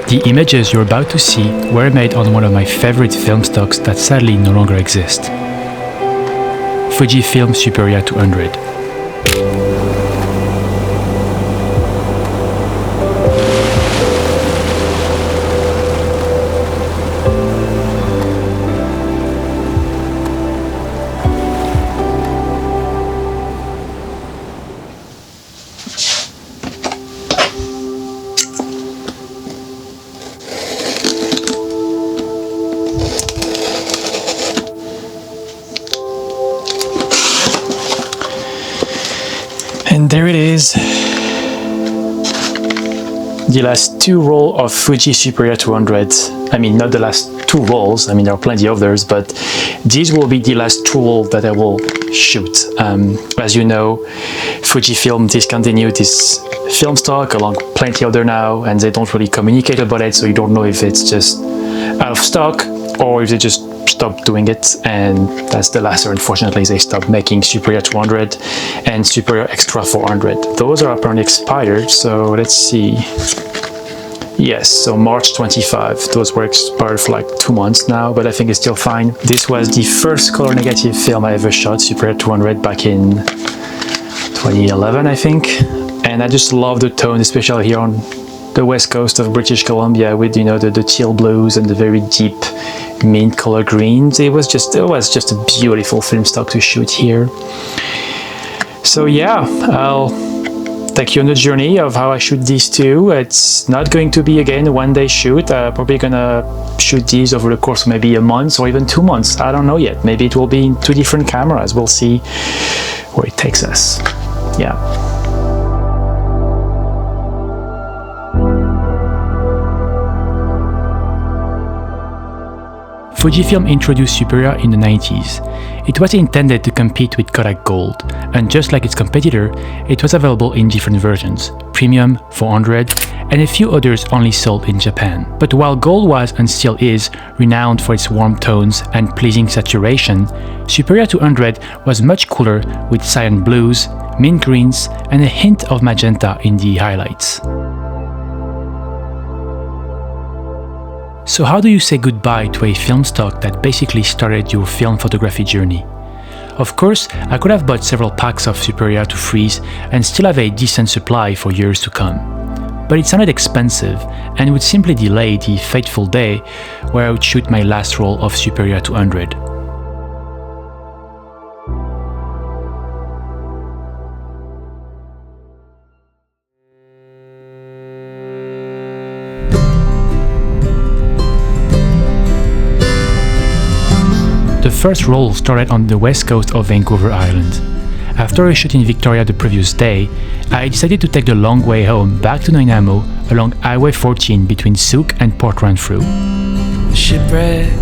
The images you're about to see were made on one of my favorite film stocks that sadly no longer exist. Fujifilm Superia 200. And there it is, the last two rolls of Fuji Superia 200. I mean, not the last two rolls, I mean there are plenty of others, but these will be the last two rolls that I will shoot. As you know, Fujifilm discontinued this film stock along plenty other now, and they don't really communicate about it, so you don't know if it's just out of stock or if they just stopped doing it, and that's the last year. Unfortunately, they stopped making Superia 200 and Superia Extra 400. Those are apparently expired, so let's see. Yes, so March 25. Those were expired for like 2 months now, but I think it's still fine. This was the first color negative film I ever shot, Superia 200, back in 2011, I think. And I just love the tone, especially here on the west coast of British Columbia, with, you know, the teal blues and the very deep mint color greens. It was just a beautiful film stock to shoot here. So yeah, I'll take you on the journey of how I shoot these two. It's not going to be again a one-day shoot. I'm probably gonna shoot these over the course of maybe a month or even 2 months. I don't know yet. Maybe it will be in 2 different cameras. We'll see where it takes us. Yeah. Fujifilm introduced Superia in the 90s. It was intended to compete with Kodak Gold, and just like its competitor, it was available in different versions: Premium, 400, and a few others only sold in Japan. But while Gold was, and still is, renowned for its warm tones and pleasing saturation, Superia 200 was much cooler with cyan blues, mint greens, and a hint of magenta in the highlights. So how do you say goodbye to a film stock that basically started your film photography journey? Of course, I could have bought several packs of Superia to freeze and still have a decent supply for years to come. But it sounded expensive and would simply delay the fateful day where I would shoot my last roll of Superia 200. The first roll started on the west coast of Vancouver Island. After a shoot in Victoria the previous day, I decided to take the long way home back to Nanaimo along Highway 14 between Souk and Port Renfrew. Shipwreck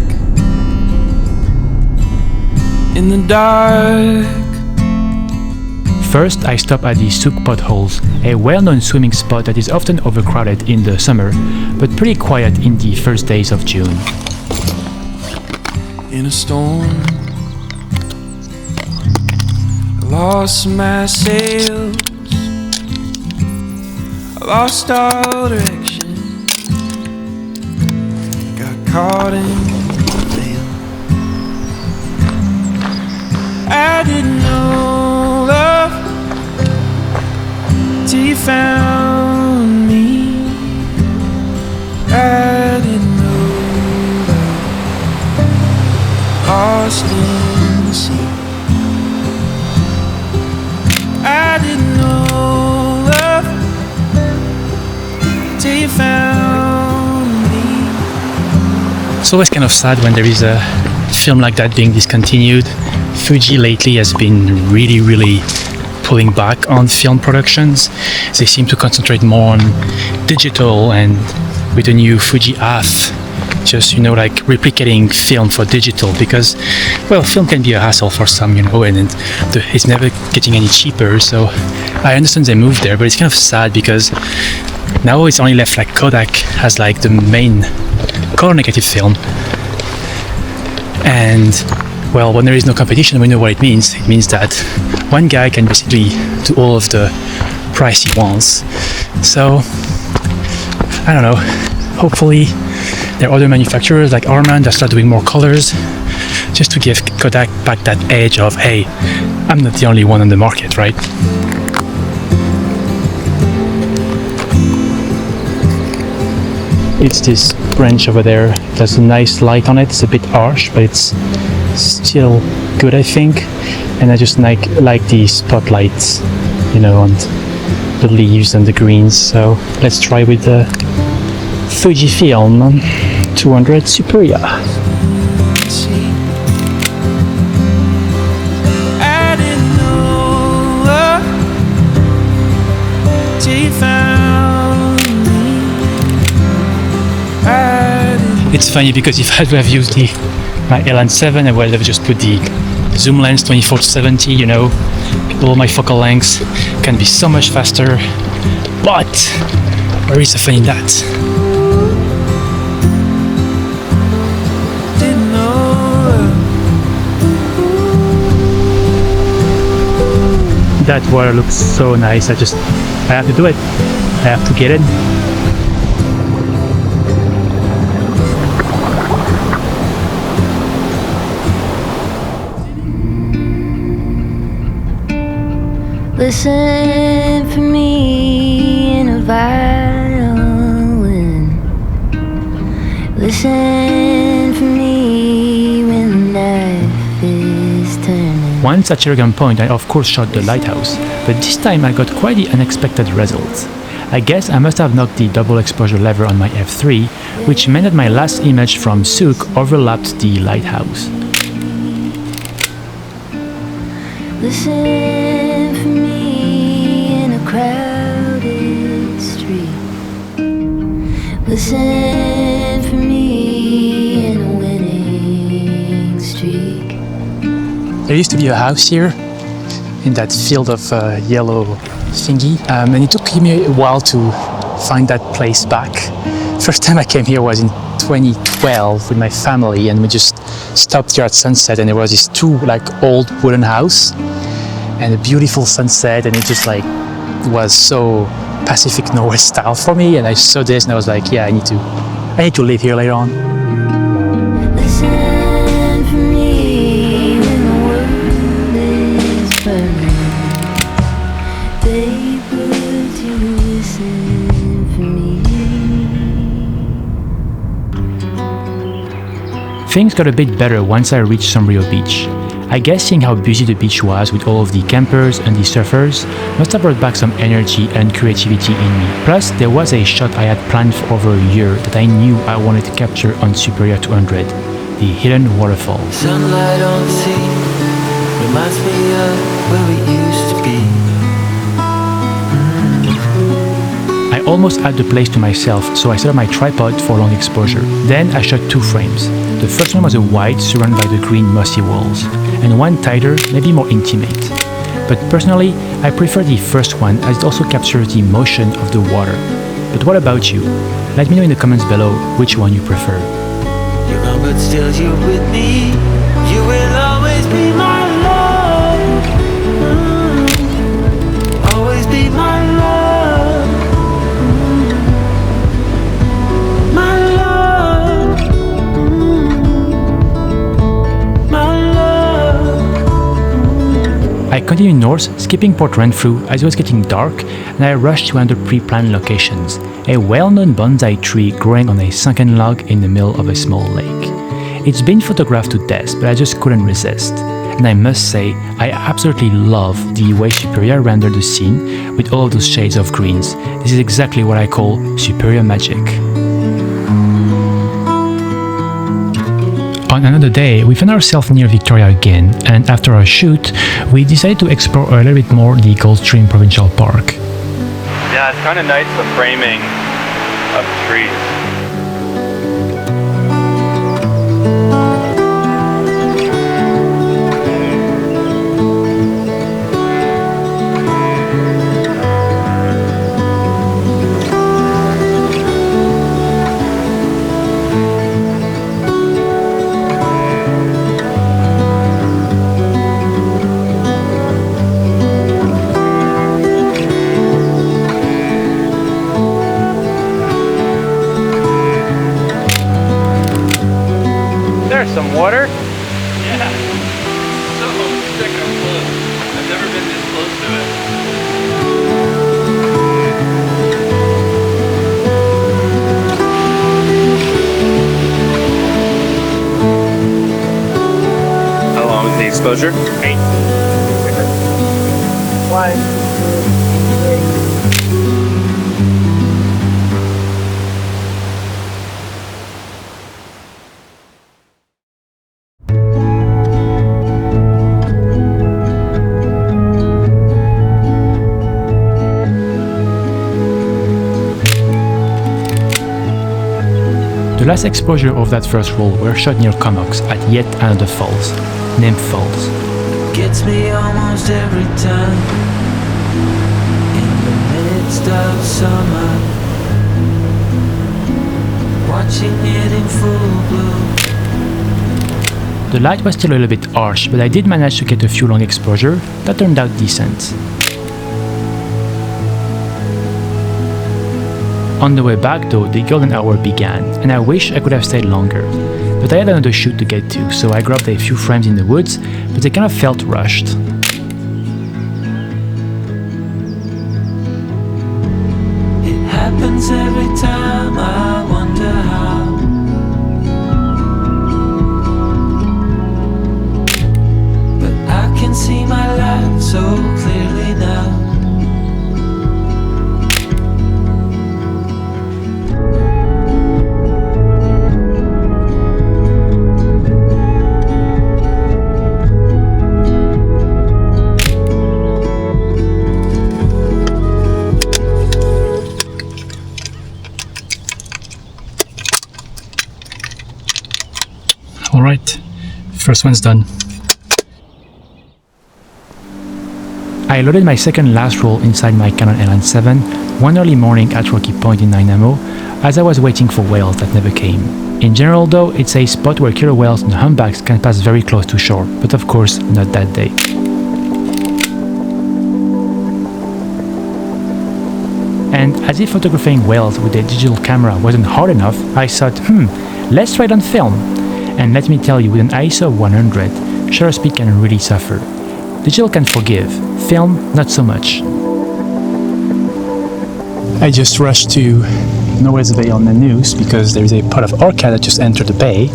in the dark. First, I stopped at the Souk Potholes, a well-known swimming spot that is often overcrowded in the summer, but pretty quiet in the first days of June. In a storm, I lost my sails, I lost all direction, got caught in the veil. I didn't know love till you found me. I didn't lost in the sea. I didn't know love till you found me. It's always kind of sad when there is a film like that being discontinued. Fuji lately has been really pulling back on film productions. They seem to concentrate more on digital, and with the new Fuji AF, just, you know, like replicating film for digital, because, well, film can be a hassle for some, you know, and it's never getting any cheaper. So I understand they moved there, but it's kind of sad because now it's only left like Kodak has like the main color negative film. And well, when there is no competition, we know what it means. It means that one guy can basically do all of the price he wants. So I don't know. hopefully there are other manufacturers like Arman that start doing more colors, just to give Kodak back that edge of, hey, I'm not the only one on the market, right? It's this branch over there. There's a nice light on it. It's a bit harsh, but it's still good, I think. And I just like the spotlights, you know, on the leaves and the greens. So let's try with the Fujifilm 200 Superia. I didn't know love till you found me. It's funny because if I would have used my LN7, I would have just put the zoom lens 24-70, you know, all my focal lengths can be so much faster, but where is the fun in that? Didn't know That water looks so nice. I have to do it. I have to get it. Listen for me in a violin. Listen for me when the knife is turning. Once at Cherrigan Point, I of course shot the lighthouse, but this time I got quite the unexpected results. I guess I must have knocked the double exposure lever on my f3, which meant that my last image from Souk overlapped the lighthouse. Listen for me in a crowded street. Listen for me in a winning streak. There used to be a house here in that field of yellow thingy, and it took me a while to find that place back. First time I came here was in 2012 with my family, and we just stopped here at sunset, and there was these two old wooden house and a beautiful sunset, and it just was so Pacific Northwest style for me, and I saw this and I was like, yeah, I need to live here later on. Listen for me when the world is burning. Babe, would you listen for me? Things got a bit better once I reached Sombrio Beach. I guess seeing how busy the beach was with all of the campers and the surfers must have brought back some energy and creativity in me. Plus, there was a shot I had planned for over a year that I knew I wanted to capture on Superia 200, the hidden waterfall. Sunlight on the sea reminds me of where we used to be. I almost had the place to myself, so I set up my tripod for long exposure. Then I shot two frames. The first one was a wide surrounded by the green mossy walls, and one tighter, maybe more intimate. But personally, I prefer the first one as it also captures the motion of the water. But what about you? Let me know in the comments below which one you prefer. You're gone, but still you're with me. You will always be my love. Always be my love. My love. My love. I continued north, skipping Port Renfrew as it was getting dark, and I rushed to one of the pre-planned locations, a well-known bonsai tree growing on a sunken log in the middle of a small lake. It's been photographed to death, but I just couldn't resist. And I must say, I absolutely love the way Superia rendered the scene with all of those shades of greens. This is exactly what I call Superia magic. On another day, we found ourselves near Victoria again, and after our shoot, we decided to explore a little bit more the Coldstream Provincial Park. Yeah, it's kind of nice, the framing of the trees. splash some water? Yeah. So sick and close. I've never been this close to it. How long is the exposure? 8. The last exposure of that first roll were shot near Comox at yet another falls, Nymph Falls. Gets me almost every time. In the midst of summer, watching it in full bloom. The light was still a little bit harsh, but I did manage to get a few long exposure that turned out decent. On the way back though, the golden hour began, and I wish I could have stayed longer. But I had another shoot to get to, so I grabbed a few frames in the woods, but I kind of felt rushed. It happens every time, I wonder how. But I can see my life so clearly now. Alright, first one's done. I loaded my second last roll inside my Canon R5C one early morning at Rocky Point in Nanaimo, as I was waiting for whales that never came. In general though, it's a spot where killer whales and humpbacks can pass very close to shore, but of course not that day. And as if photographing whales with a digital camera wasn't hard enough, I thought, let's try it on film. And let me tell you, with an ISO of 100, shutter speed can really suffer. Digital can forgive, film not so much. I just rushed to Norway's Bay on the news because there is a pot of orca that just entered the bay.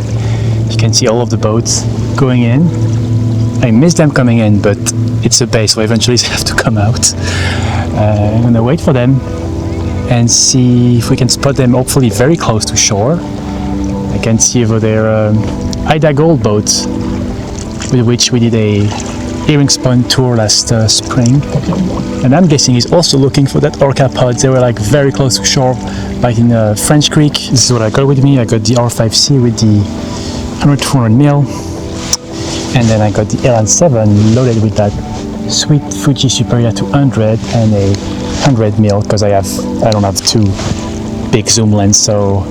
You can see all of the boats going in. I missed them coming in, but it's a bay, so eventually they have to come out. I'm gonna wait for them and see if we can spot them, hopefully very close to shore. I can see over there Ida Gold boat, with which we did a earring spawn tour last spring, and I'm guessing he's also looking for that orca pod. They were like very close to shore, like in French Creek. This is what I got with me. I got the R5C with the 100-400mm, and then I got the R5C loaded with that sweet Fuji Superia 200 and a 100mm because I don't have two big zoom lens. So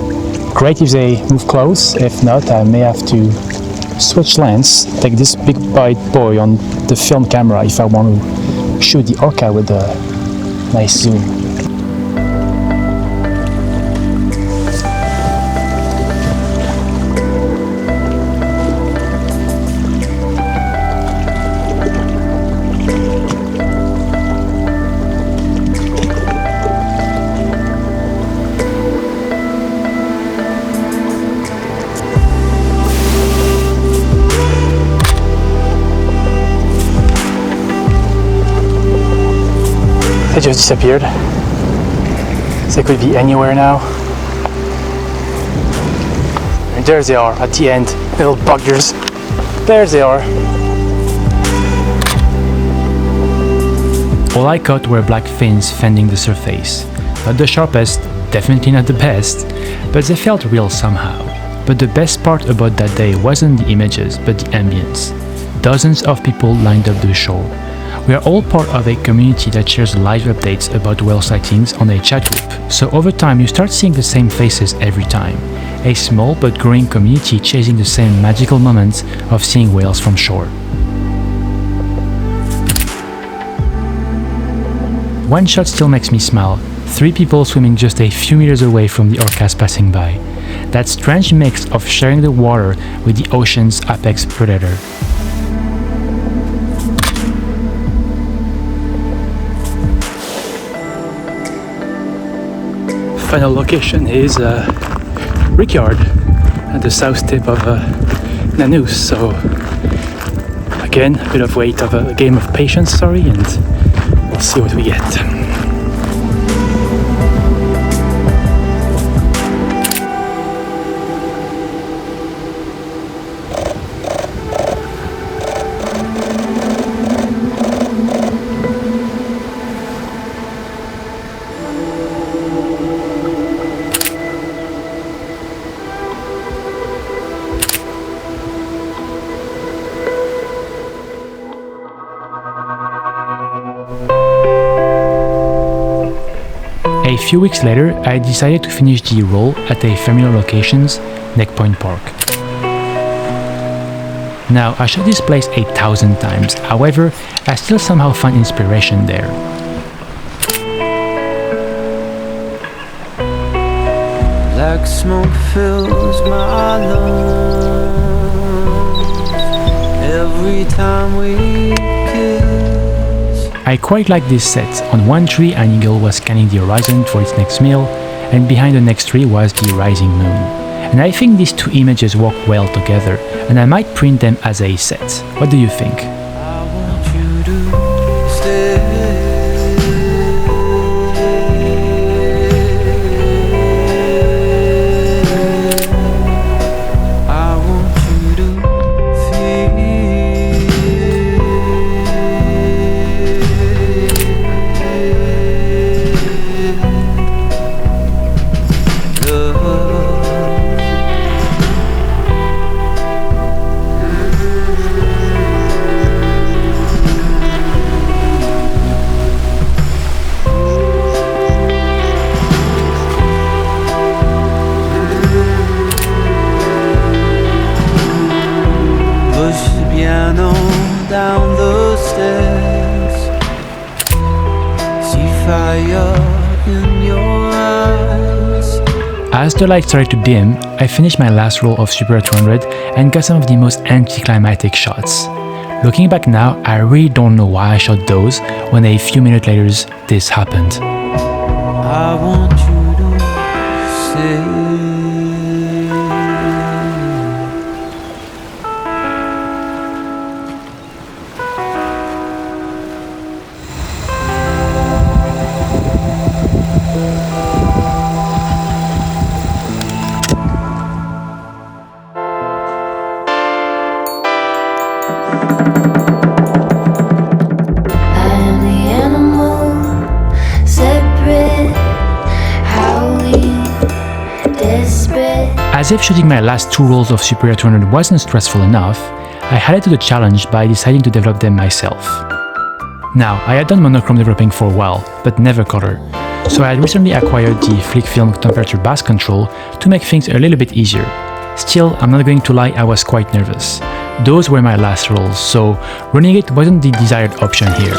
great if they move close. If not, I may have to switch lens, take this big bite boy on the film camera if I want to shoot the orca with a nice zoom. They just disappeared. They could be anywhere now. And there they are at the end, little buggers. There they are. All I caught were black fins fending the surface. Not the sharpest, definitely not the best, but they felt real somehow. But the best part about that day wasn't the images, but the ambience. Dozens of people lined up the shore. We are all part of a community that shares live updates about whale sightings on a chat group, so over time you start seeing the same faces every time. A small but growing community chasing the same magical moments of seeing whales from shore. One shot still makes me smile. 3 people swimming just a few meters away from the orcas passing by. that strange mix of sharing the water with the ocean's apex predator. Final location is Rickyard at the south tip of Nanoose. So again, a bit of wait of a game of patience, sorry, and we'll see what we get. A few weeks later, I decided to finish the roll at a familiar location, Neck Point Park. Now, I shot this place 1,000 times, however, I still somehow find inspiration there. Black smoke fills my lungs every time we kiss. I quite like this set. On one tree, an eagle was scanning the horizon for its next meal, and behind the next tree was the rising moon. And I think these two images work well together, and I might print them as a set. What do you think? I want you to stay. I want you to feel love. Push the piano down the stairs. See fire in your eyes. As the light started to dim, I finished my last roll of Superia 200 and got some of the most anticlimactic shots. Looking back now, I really don't know why I shot those when a few minutes later this happened. I want you to stay. I am the animal, separate, howling, desperate. As if shooting my last two rolls of Superia 200 wasn't stressful enough, I added to the challenge by deciding to develop them myself. Now, I had done monochrome developing for a while, but never color, so I had recently acquired the Flic Film temperature bass control to make things a little bit easier. Still, I'm not going to lie, I was quite nervous. Those were my last rolls, so running it wasn't the desired option here.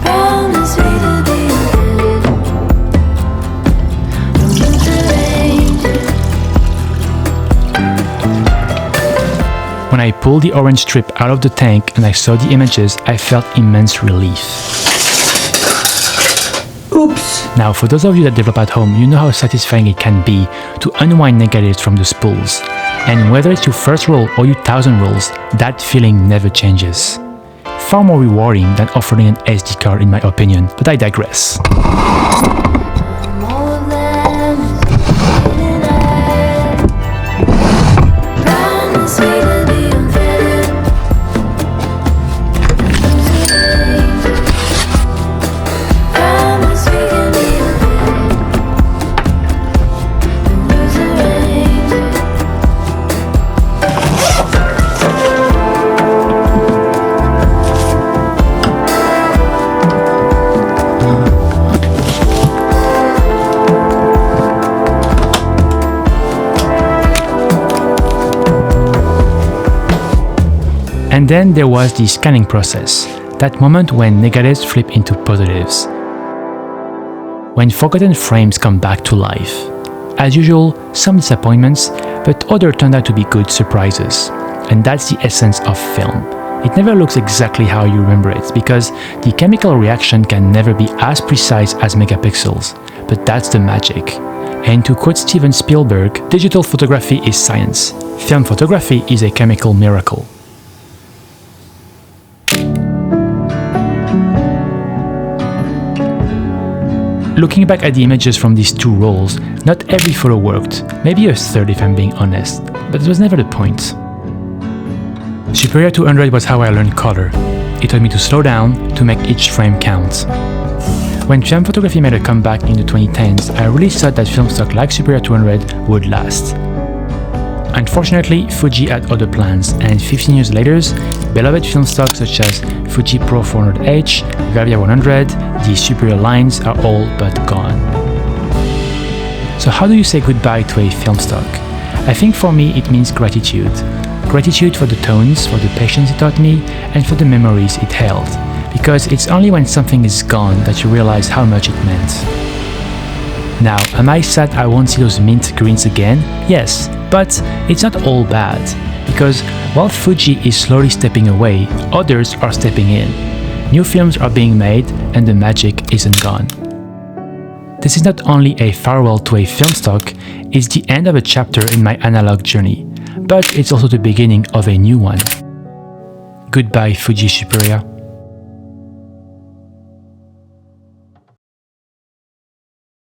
Promise me to be When I pulled the orange strip out of the tank and I saw the images, I felt immense relief. Oops! Now, for those of you that develop at home, you know how satisfying it can be to unwind negatives from the spools. And whether it's your first roll or your 1,000 rolls, that feeling never changes. Far more rewarding than offering an SD card in my opinion, but I digress. more than promise me to be unfettered. Promise we can be And then there was the scanning process, that moment when negatives flip into positives. when forgotten frames come back to life. As usual, some disappointments, but others turned out to be good surprises. And that's the essence of film. It never looks exactly how you remember it, because the chemical reaction can never be as precise as megapixels, but that's the magic. And to quote Steven Spielberg, digital photography is science. Film photography is a chemical miracle. Looking back at the images from these two rolls, not every photo worked, maybe a third if I'm being honest, but it was never the point. Superia 200 was how I learned color. It taught me to slow down, to make each frame count. When film photography made a comeback in the 2010s, I really thought that film stock like Superia 200 would last. Unfortunately, Fuji had other plans, and 15 years later, beloved film stocks such as Fuji Pro 400H, Vivia 100, the Superia lines are all but gone. So how do you say goodbye to a film stock? I think for me it means gratitude. Gratitude for the tones, for the patience it taught me, and for the memories it held. Because it's only when something is gone that you realize how much it meant. Now, am I sad I won't see those mint greens again? Yes, but it's not all bad. Because while Fuji is slowly stepping away, others are stepping in. New films are being made and the magic isn't gone. This is not only a farewell to a film stock, it's the end of a chapter in my analog journey, but it's also the beginning of a new one. Goodbye, Fuji Superia.